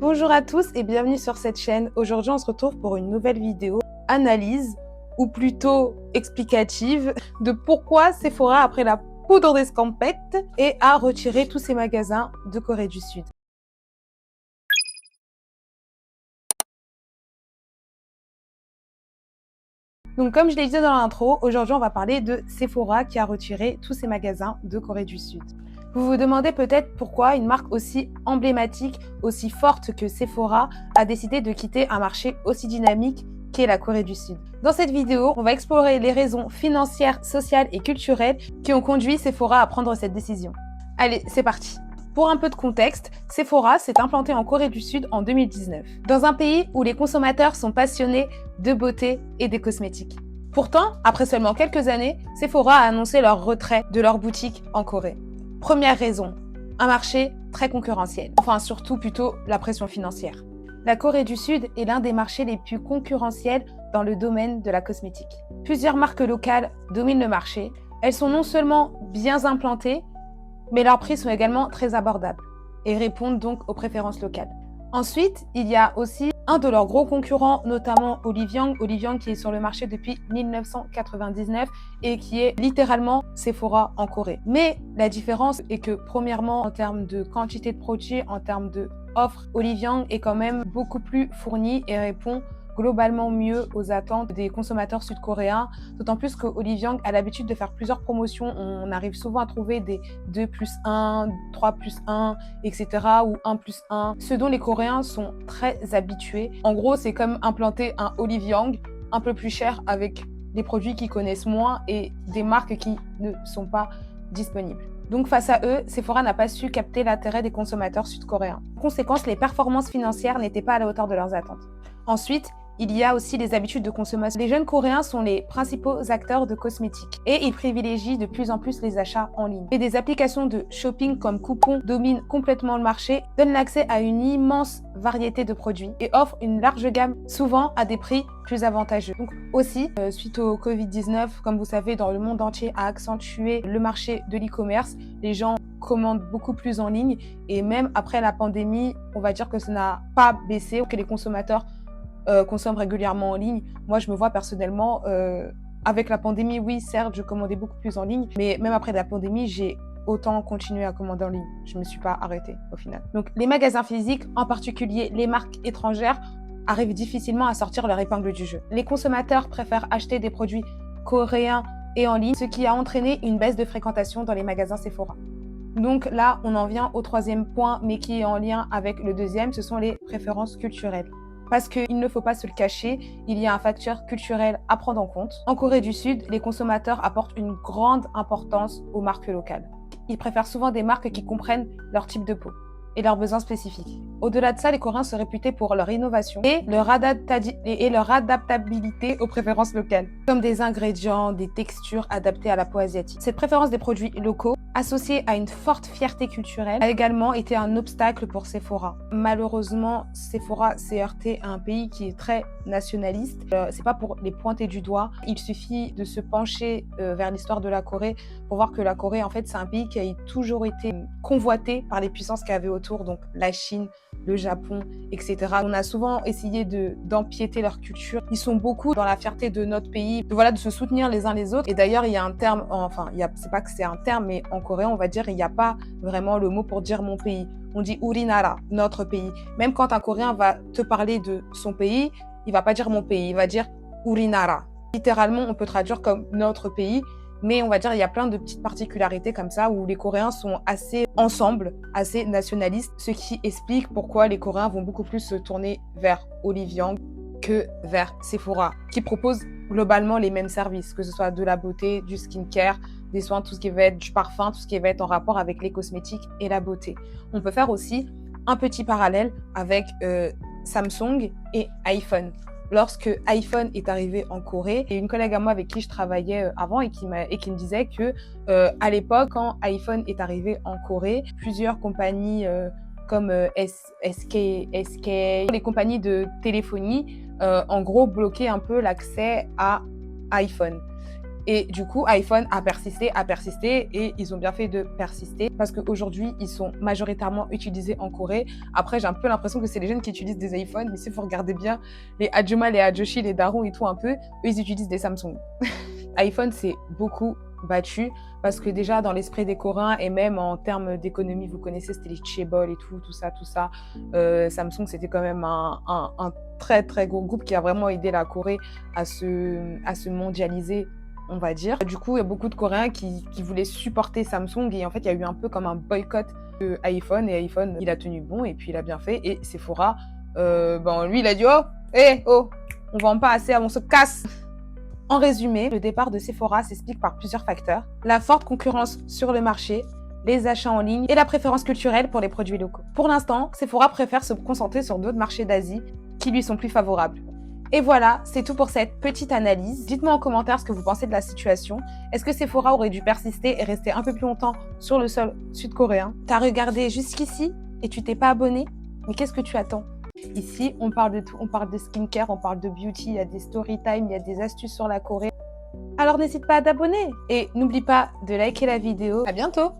Bonjour à tous et bienvenue sur cette chaîne. Aujourd'hui, on se retrouve pour une nouvelle vidéo analyse ou plutôt explicative de pourquoi Sephora, après la poudre d'escampette, et a retiré tous ses magasins de Corée du Sud. Donc comme je l'ai dit dans l'intro, aujourd'hui on va parler de Sephora qui a retiré tous ses magasins de Corée du Sud. Vous vous demandez peut-être pourquoi une marque aussi emblématique, aussi forte que Sephora a décidé de quitter un marché aussi dynamique qu'est la Corée du Sud. Dans cette vidéo, on va explorer les raisons financières, sociales et culturelles qui ont conduit Sephora à prendre cette décision. Allez, c'est parti. Pour un peu de contexte, Sephora s'est implanté en Corée du Sud en 2019, dans un pays où les consommateurs sont passionnés de beauté et des cosmétiques. Pourtant, après seulement quelques années, Sephora a annoncé leur retrait de leur boutique en Corée. Première raison, un marché très concurrentiel, enfin surtout plutôt la pression financière. La Corée du Sud est l'un des marchés les plus concurrentiels dans le domaine de la cosmétique. Plusieurs marques locales dominent le marché. Elles sont non seulement bien implantées, mais leurs prix sont également très abordables et répondent donc aux préférences locales. Ensuite, il y a aussi un de leurs gros concurrents, notamment Oliviang qui est sur le marché depuis 1999 et qui est littéralement Sephora en Corée. Mais la différence est que premièrement, en termes de quantité de produits, en termes d'offres, Oliviang est quand même beaucoup plus fourni et répond globalement mieux aux attentes des consommateurs sud-coréens, d'autant plus que Oliviang a l'habitude de faire plusieurs promotions. On arrive souvent à trouver des 2+1, 3+1, etc. ou 1+1, ce dont les Coréens sont très habitués. En gros, c'est comme implanter un Oliviang un peu plus cher avec des produits qu'ils connaissent moins et des marques qui ne sont pas disponibles. Donc face à eux, Sephora n'a pas su capter l'intérêt des consommateurs sud-coréens. En conséquence, les performances financières n'étaient pas à la hauteur de leurs attentes. Ensuite, il y a aussi les habitudes de consommation. Les jeunes Coréens sont les principaux acteurs de cosmétiques et ils privilégient de plus en plus les achats en ligne. Et des applications de shopping comme Coupon dominent complètement le marché, donnent l'accès à une immense variété de produits et offrent une large gamme, souvent à des prix plus avantageux. Donc aussi, suite au Covid-19, comme vous savez, dans le monde entier a accentué le marché de l'e-commerce. Les gens commandent beaucoup plus en ligne et même après la pandémie, on va dire que ça n'a pas baissé, que les consommateurs consomment régulièrement en ligne. Moi, je me vois personnellement, avec la pandémie, oui, certes, je commandais beaucoup plus en ligne, mais même après la pandémie, j'ai autant continué à commander en ligne. Je ne me suis pas arrêtée au final. Donc, les magasins physiques, en particulier les marques étrangères, arrivent difficilement à sortir leur épingle du jeu. Les consommateurs préfèrent acheter des produits coréens et en ligne, ce qui a entraîné une baisse de fréquentation dans les magasins Sephora. Donc là, on en vient au troisième point, mais qui est en lien avec le deuxième, ce sont les préférences culturelles. Parce qu'il ne faut pas se le cacher, il y a un facteur culturel à prendre en compte. En Corée du Sud, les consommateurs apportent une grande importance aux marques locales. Ils préfèrent souvent des marques qui comprennent leur type de peau et leurs besoins spécifiques. Au-delà de ça, les Coréens se réputent pour leur innovation et leur adaptabilité aux préférences locales, comme des ingrédients, des textures adaptées à la peau asiatique. Cette préférence des produits locaux, associée à une forte fierté culturelle, a également été un obstacle pour Sephora. Malheureusement, Sephora s'est heurté à un pays qui est très nationaliste. C'est pas pour les pointer du doigt. Il suffit de se pencher vers l'histoire de la Corée pour voir que la Corée, en fait, c'est un pays qui a toujours été convoité par les puissances qu'il y avait autour, donc la Chine, le Japon, etc. On a souvent essayé d'empiéter leur culture. Ils sont beaucoup dans la fierté de notre pays, de se soutenir les uns les autres. Et d'ailleurs, il y a un terme, c'est pas que c'est un terme, mais en coréen, on va dire, il n'y a pas vraiment le mot pour dire mon pays. On dit urinara, notre pays. Même quand un Coréen va te parler de son pays, il va pas dire mon pays, il va dire urinara. Littéralement, on peut traduire comme notre pays. Mais on va dire il y a plein de petites particularités comme ça où les Coréens sont assez ensemble, assez nationalistes, ce qui explique pourquoi les Coréens vont beaucoup plus se tourner vers Oliviang que vers Sephora, qui propose globalement les mêmes services, que ce soit de la beauté, du skincare, des soins, tout ce qui va être du parfum, tout ce qui va être en rapport avec les cosmétiques et la beauté. On peut faire aussi un petit parallèle avec Samsung et iPhone. Lorsque iPhone est arrivé en Corée, il y a une collègue à moi avec qui je travaillais avant et qui me disait que à l'époque, quand iPhone est arrivé en Corée, plusieurs compagnies comme SK, les compagnies de téléphonie, en gros, bloquaient un peu l'accès à iPhone. Et du coup, iPhone a persisté et ils ont bien fait de persister parce qu'aujourd'hui, ils sont majoritairement utilisés en Corée. Après, j'ai un peu l'impression que c'est les jeunes qui utilisent des iPhones, mais s'il faut regarder bien, les Ajuma, les Ajoshi, les Darons et tout un peu, eux, ils utilisent des Samsung. iPhone, c'est beaucoup battu parce que déjà dans l'esprit des Coréens et même en termes d'économie, vous connaissez, c'était les chaebol et tout ça. Samsung, c'était quand même un très très gros groupe qui a vraiment aidé la Corée à se mondialiser, on va dire. Du coup, il y a beaucoup de Coréens qui voulaient supporter Samsung et en fait, il y a eu un peu comme un boycott de iPhone et iPhone, il a tenu bon et puis il a bien fait. Et Sephora, lui, il a dit oh, on vend pas assez, on se casse. En résumé, le départ de Sephora s'explique par plusieurs facteurs. La forte concurrence sur le marché, les achats en ligne et la préférence culturelle pour les produits locaux. Pour l'instant, Sephora préfère se concentrer sur d'autres marchés d'Asie qui lui sont plus favorables. Et voilà, c'est tout pour cette petite analyse. Dites-moi en commentaire ce que vous pensez de la situation. Est-ce que Sephora aurait dû persister et rester un peu plus longtemps sur le sol sud-coréen? T'as regardé jusqu'ici et tu t'es pas abonné? Mais qu'est-ce que tu attends? Ici, on parle de tout, on parle de skincare, on parle de beauty, il y a des story time, il y a des astuces sur la Corée. Alors n'hésite pas à t'abonner et n'oublie pas de liker la vidéo. À bientôt!